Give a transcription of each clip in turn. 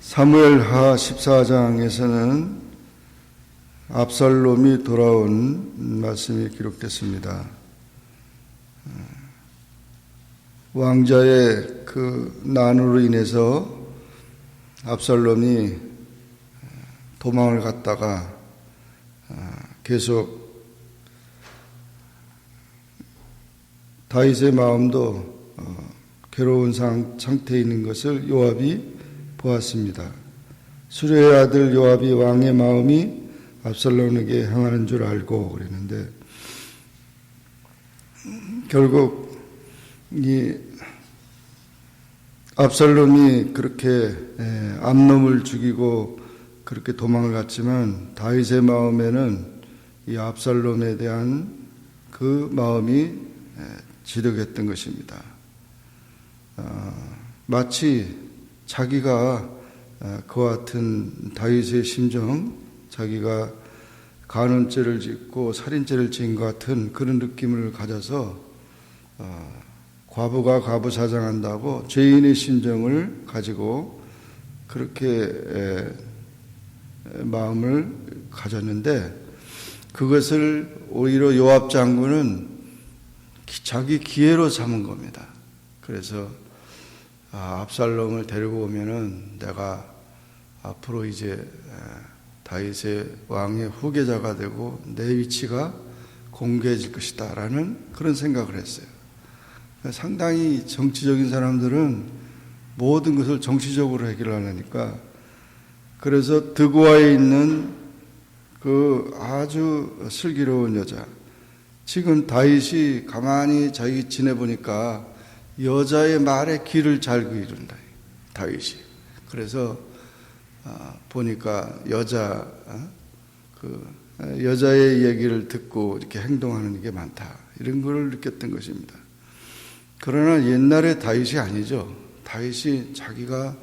사무엘하 14장에서는 압살롬이 돌아온 말씀이 기록됐습니다. 왕자의 그 난으로 인해서 압살롬이 도망을 갔다가 계속 다윗의 마음도 괴로운 상태에 있는 것을 요압이 보았습니다. 수레의 아들 요압이 왕의 마음이 압살롬에게 향하는 줄 알고 그랬는데 결국 이 압살롬이 그렇게 암놈을 죽이고 그렇게 도망을 갔지만 다윗의 마음에는 이 압살롬에 대한 그 마음이 지독했던 것입니다. 마치 자기가 그와 같은 다윗의 심정, 자기가 간음죄를 짓고 살인죄를 지은 것 같은 그런 느낌을 가져서 과부가 과부 사장한다고 죄인의 심정을 가지고 그렇게 마음을 가졌는데 그것을 오히려 요압 장군은 자기 기회로 삼은 겁니다. 그래서 압살롬을 데리고 오면은 내가 앞으로 이제 다윗의 왕의 후계자가 되고 내 위치가 공개해질 것이다 라는 그런 생각을 했어요. 상당히 정치적인 사람들은 모든 것을 정치적으로 해결하려니까 그래서 드고아에 있는 그 아주 슬기로운 여자, 지금 다윗이 가만히 자기 지내보니까 여자의 말에 귀를 잘 기른다 다윗이. 그래서 보니까 여자의 얘기를 듣고 이렇게 행동하는 게 많다 이런 걸 느꼈던 것입니다. 그러나 옛날의 다윗이 아니죠. 다윗이 자기가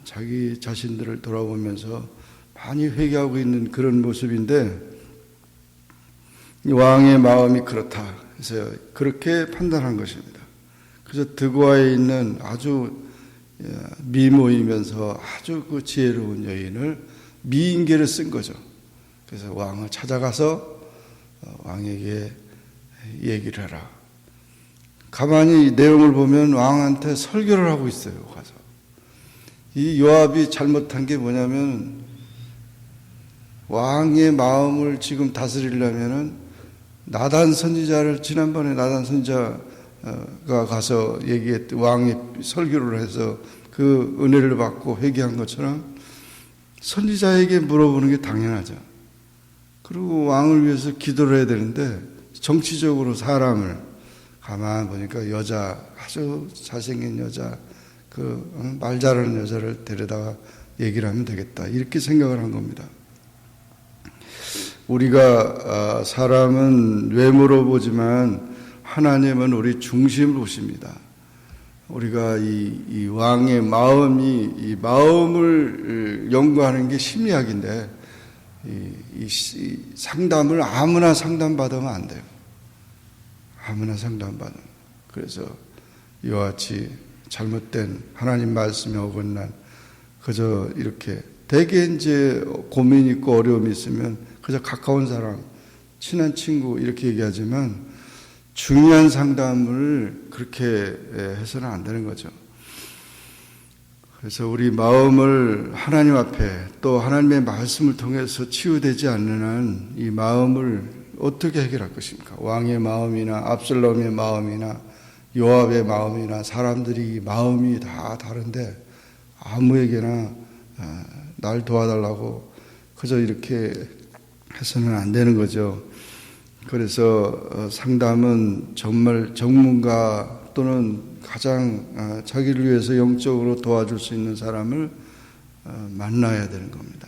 자기 자신들을 돌아보면서 많이 회개하고 있는 그런 모습인데 왕의 마음이 그렇다 해서 그렇게 판단한 것입니다. 그래서 드고아에 있는 아주 미모이면서 아주 그 지혜로운 여인을 미인계를 쓴 거죠. 그래서 왕을 찾아가서 왕에게 얘기를 해라. 가만히 내용을 보면 왕한테 설교를 하고 있어요. 가서 이 요압이 잘못한 게 뭐냐면 왕의 마음을 지금 다스리려면은 나단 선지자를 지난번에 나단 선지자가 가서 얘기했던 왕이 설교를 해서 그 은혜를 받고 회개한 것처럼 선지자에게 물어보는 게 당연하죠. 그리고 왕을 위해서 기도를 해야 되는데 정치적으로 사람을 가만 보니까 여자 아주 잘생긴 여자 그 말 잘하는 여자를 데려다가 얘기를 하면 되겠다 이렇게 생각을 한 겁니다. 우리가 사람은 외모로 보지만 하나님은 우리 중심을 보십니다. 우리가 이 왕의 마음이 이 마음을 연구하는 게 심리학인데 이 상담을 아무나 상담받으면 안 돼요. 아무나 상담받으면. 그래서 이와 같이 잘못된 하나님 말씀에 어긋난 그저 이렇게 대개 이제 고민 있고 어려움이 있으면 그저 가까운 사람, 친한 친구 이렇게 얘기하지만 중요한 상담을 그렇게 해서는 안 되는 거죠. 그래서 우리 마음을 하나님 앞에 또 하나님의 말씀을 통해서 치유되지 않는 한 이 마음을 어떻게 해결할 것입니까? 왕의 마음이나 압살롬의 마음이나 요압의 마음이나 사람들이 마음이 다 다른데 아무에게나 날 도와달라고 그저 이렇게 해서는 안 되는 거죠. 그래서 상담은 정말 전문가 또는 가장 자기를 위해서 영적으로 도와줄 수 있는 사람을 만나야 되는 겁니다.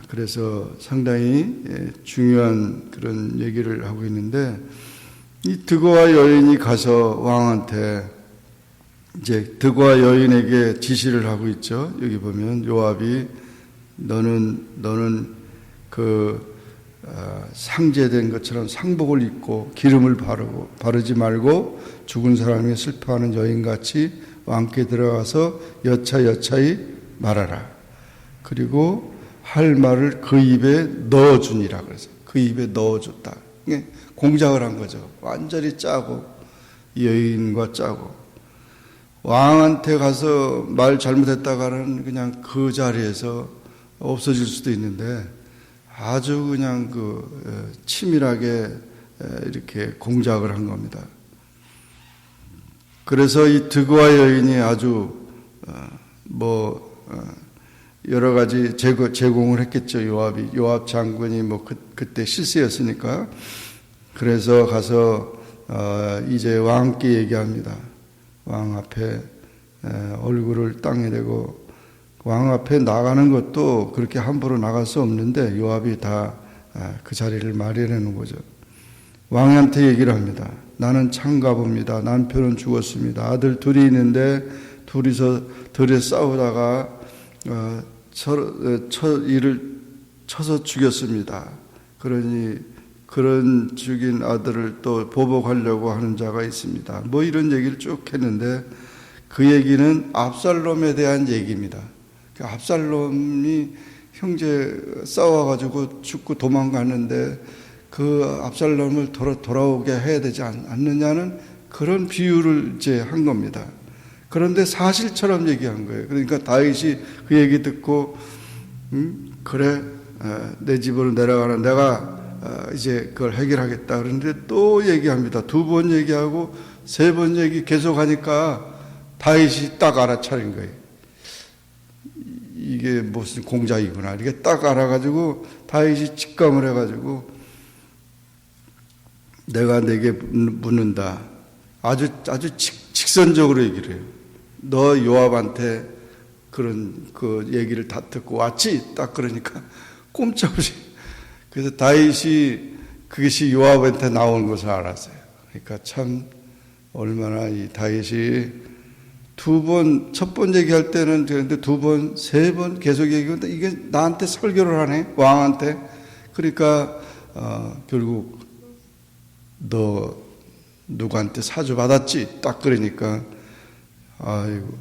그래서 상당히 중요한 그런 얘기를 하고 있는데 이 드고아 여인이 가서 왕한테 이제 드고아 여인에게 지시를 하고 있죠. 여기 보면 요압이 너는 그 상제된 것처럼 상복을 입고 기름을 바르지 말고 죽은 사람이 슬퍼하는 여인같이 왕께 들어가서 여차여차히 말하라. 그리고 할 말을 그 입에 넣어주니라. 그래서 그 입에 넣어줬다. 이게 공작을 한 거죠. 완전히 짜고, 여인과 짜고. 왕한테 가서 말 잘못했다가는 그냥 그 자리에서 없어질 수도 있는데 아주 그냥 치밀하게 이렇게 공작을 한 겁니다. 그래서 이 드그와 여인이 아주 여러 가지 제공을 했겠죠. 요압 장군이 그때 실세였으니까. 그래서 가서 이제 왕께 얘기합니다. 왕 앞에 얼굴을 땅에 대고, 왕 앞에 나가는 것도 그렇게 함부로 나갈 수 없는데 요압이 다 그 자리를 마련해 놓은 거죠. 왕한테 얘기를 합니다. 나는 창가봅니다. 남편은 죽었습니다. 아들 둘이 있는데 둘이서 들에 싸우다가 이를 쳐서 죽였습니다. 그러니 그런 죽인 아들을 또 보복하려고 하는 자가 있습니다. 이런 얘기를 쭉 했는데 그 얘기는 압살롬에 대한 얘기입니다. 압살롬이 형제 싸워가지고 죽고 도망갔는데 그 압살롬을 돌아오게 해야 되지 않느냐는 그런 비유를 이제 한 겁니다. 그런데 사실처럼 얘기한 거예요. 그러니까 다윗이 그 얘기 듣고 그래, 내 집으로 내려가라. 내가 이제 그걸 해결하겠다. 그런데 또 얘기합니다. 2번 얘기하고 3번 얘기 계속 하니까 다윗이 딱 알아차린 거예요. 이게 무슨 공작이구나. 이게 딱 알아가지고 다윗이 직감을 해가지고 내가 내게 묻는다. 아주 직선적으로 얘기를 해요. 너 요압한테 그런 그 얘기를 다 듣고 왔지? 딱 그러니까 꼼짝없이. 그래서 다윗이 그것이 요압한테 나온 것을 알았어요. 그러니까 참 얼마나 이 다윗이 첫 번 얘기할 때는 그런데 2번, 3번 계속 얘기하는데 이게 나한테 설교를 하네, 왕한테. 그러니까 결국 너 누구한테 사주 받았지? 딱 그러니까 아이고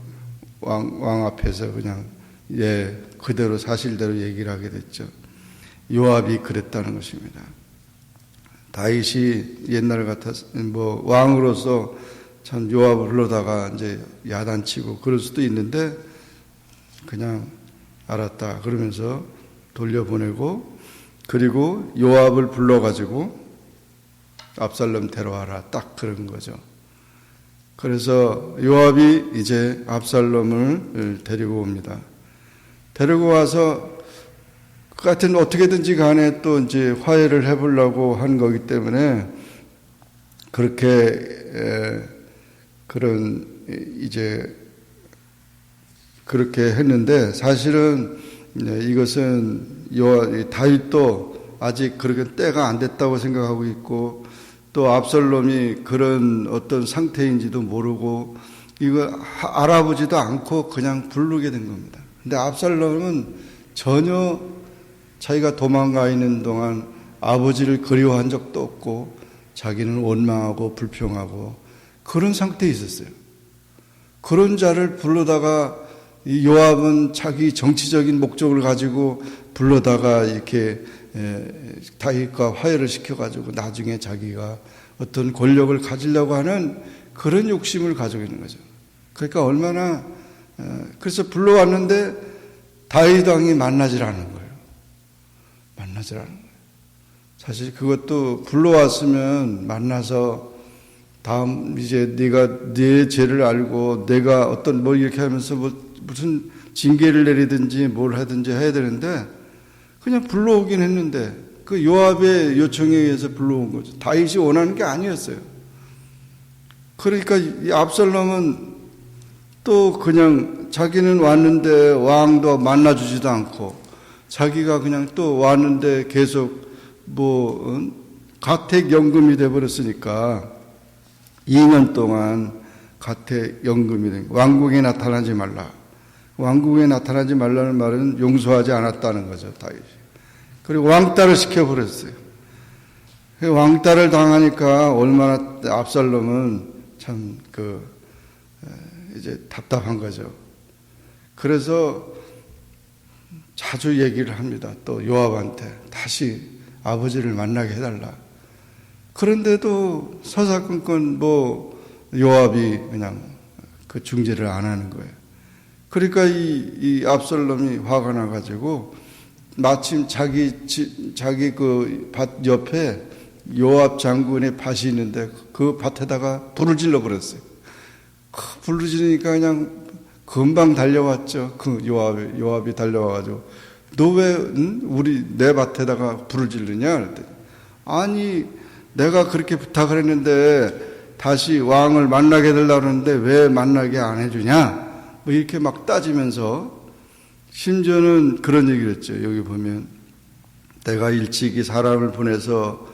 왕 앞에서 그냥 그대로 사실대로 얘기를 하게 됐죠. 요압이 그랬다는 것입니다. 다윗이 옛날 같아서 왕으로서 참 요압을 불러다가 이제 야단치고 그럴 수도 있는데 그냥 알았다 그러면서 돌려보내고, 그리고 요압을 불러가지고 압살롬 데려와라 딱 그런 거죠. 그래서 요압이 이제 압살롬을 데리고 옵니다. 데리고 와서 같은 어떻게든지 간에 또 이제 화해를 해보려고 한 거기 때문에 그렇게 그렇게 했는데 사실은 이것은 다윗도 아직 그렇게 때가 안 됐다고 생각하고 있고 또 압살롬이 그런 어떤 상태인지도 모르고 이거 알아보지도 않고 그냥 부르게 된 겁니다. 근데 압살롬은 전혀 자기가 도망가 있는 동안 아버지를 그리워한 적도 없고 자기는 원망하고 불평하고 그런 상태에 있었어요. 그런 자를 불러다가 요압은 자기 정치적인 목적을 가지고 불러다가 이렇게 다윗과 화해를 시켜가지고 나중에 자기가 어떤 권력을 가지려고 하는 그런 욕심을 가지고 있는 거죠. 그러니까 얼마나 그래서 불러왔는데 다윗 왕이 만나질 않은 거예요. 만나질 않은 거예요. 사실 그것도 불러왔으면 만나서 다음 이제 네가 네 죄를 알고 내가 어떤 이렇게 하면서 무슨 징계를 내리든지 뭘 하든지 해야 되는데 그냥 불러오긴 했는데 그 요압의 요청에 의해서 불러온 거죠. 다윗이 원하는 게 아니었어요. 그러니까 이 압살롬은 또 그냥 자기는 왔는데 왕도 만나주지도 않고 자기가 그냥 또 왔는데 계속 가택연금이 돼버렸으니까 2년 동안 가택연금이 된 거예요. 왕궁에 나타나지 말라. 왕궁에 나타나지 말라는 말은 용서하지 않았다는 거죠, 다윗이. 그리고 왕따를 시켜버렸어요. 왕따를 당하니까 얼마나 압살롬은 참 이제 답답한 거죠. 그래서 자주 얘기를 합니다. 또 요압한테 다시 아버지를 만나게 해달라. 그런데도 서사건건 요압이 그냥 그 중재를 안 하는 거예요. 그러니까 이 압살롬이 화가 나가지고 마침 자기 그 밭 옆에 요압 장군의 밭이 있는데 그 밭에다가 불을 질러 버렸어요. 불을 지르니까 그냥 금방 달려왔죠. 그 요압이 달려와가지고 너 왜 내 밭에다가 불을 지르냐? 그랬더니 아니 내가 그렇게 부탁을 했는데 다시 왕을 만나게 해달라고 하는데 왜 만나게 안 해주냐? 이렇게 막 따지면서 심지어는 그런 얘기를 했죠. 여기 보면 내가 일찍이 사람을 보내서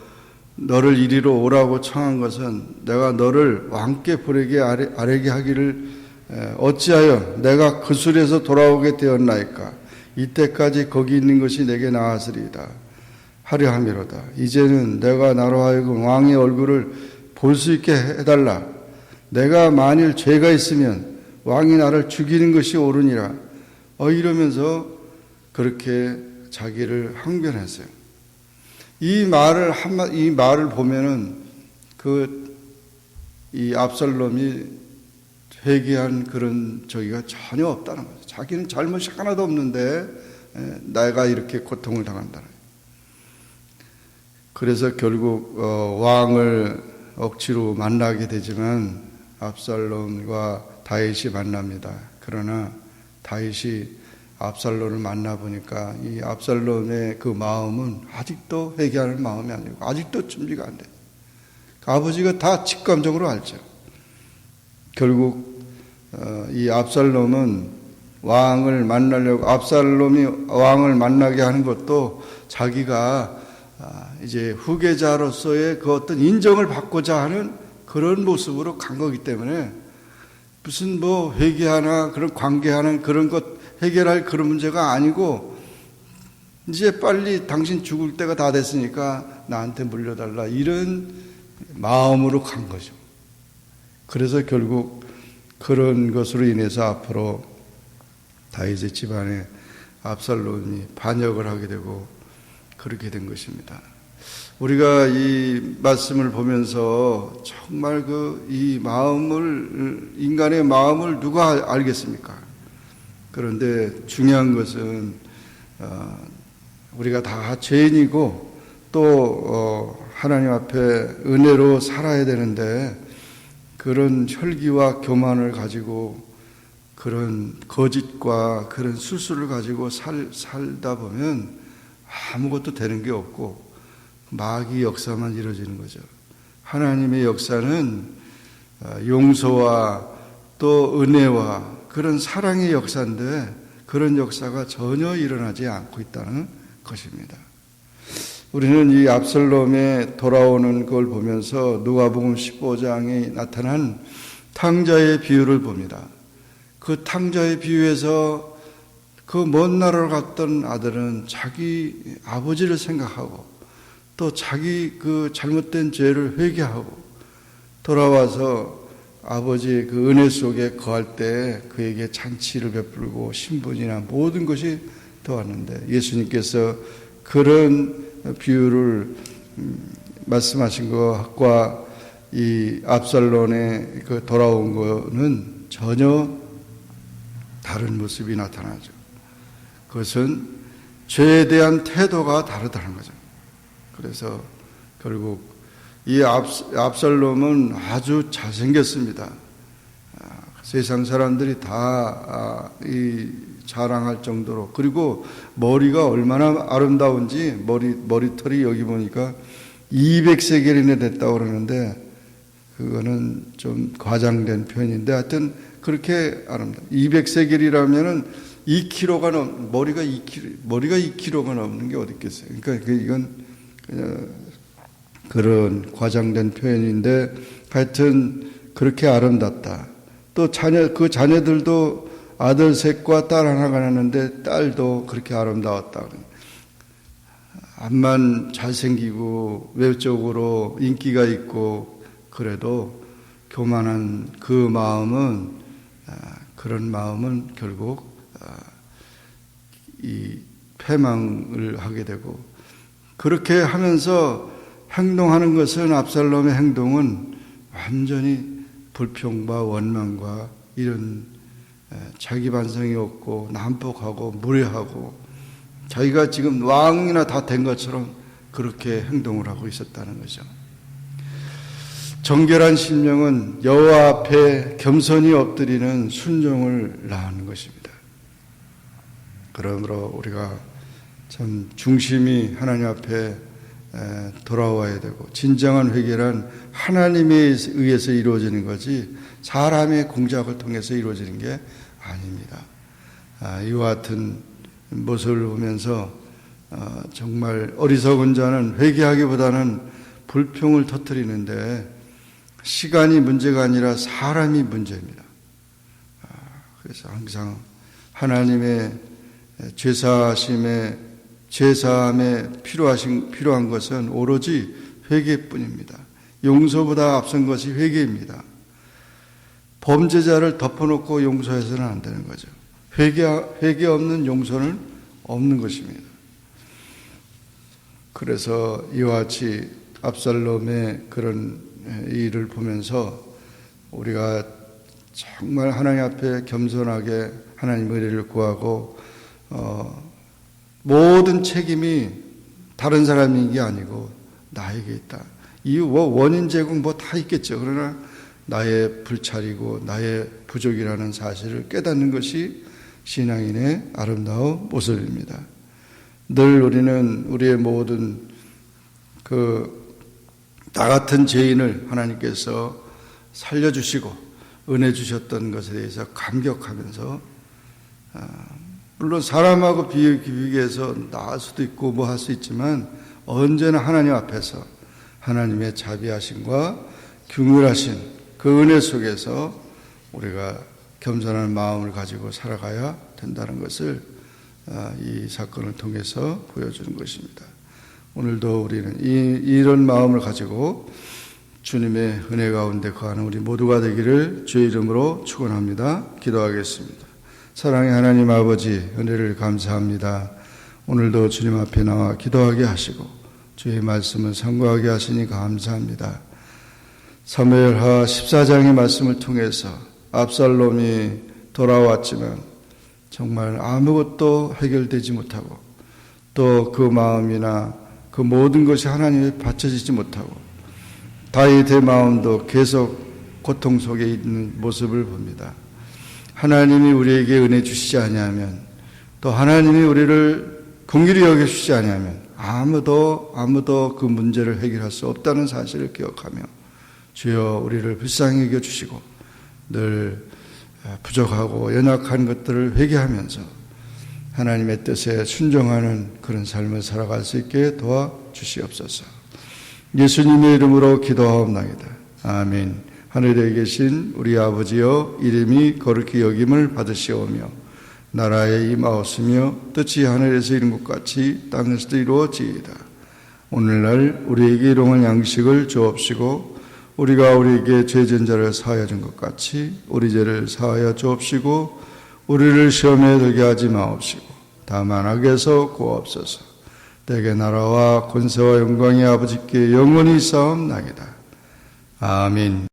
너를 이리로 오라고 청한 것은 내가 너를 왕께 보내게 아뢰게 하기를 어찌하여 내가 그 술에서 돌아오게 되었나이까. 이때까지 거기 있는 것이 내게 나았으리이다 하려 함이로다. 이제는 내가 나로 하여금 왕의 얼굴을 볼 수 있게 해달라. 내가 만일 죄가 있으면 왕이 나를 죽이는 것이 옳으니라. 이러면서 그렇게 자기를 항변했어요. 이 말을 보면은 이 압살롬이 회개한 그런 저기가 전혀 없다는 거죠. 자기는 잘못이 하나도 없는데 내가 이렇게 고통을 당한다는 거예요. 그래서 결국 왕을 억지로 만나게 되지만 압살롬과 다윗이 만납니다. 그러나 다윗이 압살롬을 만나보니까 이 압살롬의 그 마음은 아직도 회개하는 마음이 아니고 아직도 준비가 안 돼요. 아버지가 다 직감적으로 알죠. 결국 이 압살롬은 압살롬이 왕을 만나게 하는 것도 자기가 이제 후계자로서의 그 어떤 인정을 받고자 하는 그런 모습으로 간 거기 때문에 무슨 회개하나 그런 관계하는 그런 것 해결할 그런 문제가 아니고 이제 빨리 당신 죽을 때가 다 됐으니까 나한테 물려달라 이런 마음으로 간 거죠. 그래서 결국 그런 것으로 인해서 앞으로 다윗의 집안에 압살롬이 반역을 하게 되고 그렇게 된 것입니다. 우리가 이 말씀을 보면서 정말 이 마음을, 인간의 마음을 누가 알겠습니까? 그런데 중요한 것은 우리가 다 죄인이고 또 하나님 앞에 은혜로 살아야 되는데 그런 혈기와 교만을 가지고 그런 거짓과 그런 술수를 가지고 살다 보면 아무것도 되는 게 없고 마귀 역사만 이루어지는 거죠. 하나님의 역사는 용서와 또 은혜와 그런 사랑의 역사인데 그런 역사가 전혀 일어나지 않고 있다는 것입니다. 우리는 이 압살롬의 돌아오는 걸 보면서 누가복음 15장에 나타난 탕자의 비유를 봅니다. 그 탕자의 비유에서 그 먼 나라를 갔던 아들은 자기 아버지를 생각하고 또 자기 그 잘못된 죄를 회개하고 돌아와서 아버지의 그 은혜 속에 거할 때 그에게 잔치를 베풀고 신분이나 모든 것이 더하는데 예수님께서 그런 비유를 말씀하신 것과 이 압살롬의 그 돌아온 거는 전혀 다른 모습이 나타나죠. 그것은 죄에 대한 태도가 다르다는 거죠. 그래서 결국 이 압살롬은 아주 잘생겼습니다. 세상 사람들이 다 자랑할 정도로. 그리고 머리가 얼마나 아름다운지 머리털이 여기 보니까 200세겔이나 됐다고 그러는데 그거는 좀 과장된 표현인데 하여튼 그렇게 아름다워. 200세겔이라면은 2kg가 머리가 2kg가 넘는 게 어디 있겠어요. 그러니까 이건 그냥 그런 과장된 표현인데 하여튼 그렇게 아름답다. 또 그 자녀들도 아들 셋과 딸 하나가 났는데 딸도 그렇게 아름다웠다. 앞만 잘생기고 외적으로 인기가 있고 그래도 교만한 그 마음은 그런 마음은 결국 이 패망을 하게 되고, 그렇게 하면서 행동하는 것은, 압살롬의 행동은 완전히 불평과 원망과 이런 자기 반성이 없고 난폭하고 무례하고 자기가 지금 왕이나 다 된 것처럼 그렇게 행동을 하고 있었다는 거죠. 정결한 심령은 여호와 앞에 겸손히 엎드리는 순종을 낳는 것입니다. 그러므로 우리가 참 중심이 하나님 앞에 돌아와야 되고, 진정한 회개란 하나님에 의해서 이루어지는 거지 사람의 공작을 통해서 이루어지는 게 아닙니다. 이와 같은 모습을 보면서 정말 어리석은 자는 회개하기보다는 불평을 터뜨리는데, 시간이 문제가 아니라 사람이 문제입니다. 그래서 항상 하나님의 죄사함에 필요한 것은 오로지 회개뿐입니다. 용서보다 앞선 것이 회개입니다. 범죄자를 덮어놓고 용서해서는 안 되는 거죠. 회개 없는 용서는 없는 것입니다. 그래서 이와 같이 압살롬의 그런 일을 보면서 우리가 정말 하나님 앞에 겸손하게 하나님 의를 구하고, 모든 책임이 다른 사람인 게 아니고 나에게 있다. 이 원인 제공 다 있겠죠. 그러나 나의 불찰이고 나의 부족이라는 사실을 깨닫는 것이 신앙인의 아름다운 모습입니다. 늘 우리는 우리의 모든 나 같은 죄인을 하나님께서 살려주시고 은혜 주셨던 것에 대해서 감격하면서, 물론 사람하고 비교해서 나을 수도 있고 뭐 할 수 있지만, 언제나 하나님 앞에서 하나님의 자비하심과 긍휼하신 그 은혜 속에서 우리가 겸손한 마음을 가지고 살아가야 된다는 것을 이 사건을 통해서 보여주는 것입니다. 오늘도 우리는 이런 마음을 가지고 주님의 은혜 가운데 거하는 우리 모두가 되기를 주의 이름으로 축원합니다. 기도하겠습니다. 사랑의 하나님 아버지, 은혜를 감사합니다. 오늘도 주님 앞에 나와 기도하게 하시고 주의 말씀을 상고하게 하시니 감사합니다. 사무엘하 14장의 말씀을 통해서 압살롬이 돌아왔지만 정말 아무것도 해결되지 못하고, 또 그 마음이나 그 모든 것이 하나님에 바쳐지지 못하고, 다윗의 마음도 계속 고통 속에 있는 모습을 봅니다. 하나님이 우리에게 은혜 주시지 아니하면, 또 하나님이 우리를 긍휼히 여겨주시지 아니하면 아무도 그 문제를 해결할 수 없다는 사실을 기억하며, 주여 우리를 불쌍히 여겨주시고 늘 부족하고 연약한 것들을 회개하면서 하나님의 뜻에 순종하는 그런 삶을 살아갈 수 있게 도와주시옵소서. 예수님의 이름으로 기도하옵나이다. 아멘. 하늘에 계신 우리 아버지여, 이름이 거룩히 여김을 받으시오며 나라에 임하옵시며 뜻이 하늘에서 이룬 것 같이 땅에서도 이루어지이다. 오늘날 우리에게 일용할 양식을 주옵시고, 우리가 우리에게 죄진 자를 사하여 준 것 같이 우리 죄를 사하여 주옵시고, 우리를 시험에 들게 하지 마옵시고 다만 악에서 구하옵소서. 대개 나라와 권세와 영광이 아버지께 영원히 쌓옵나이다. 아멘.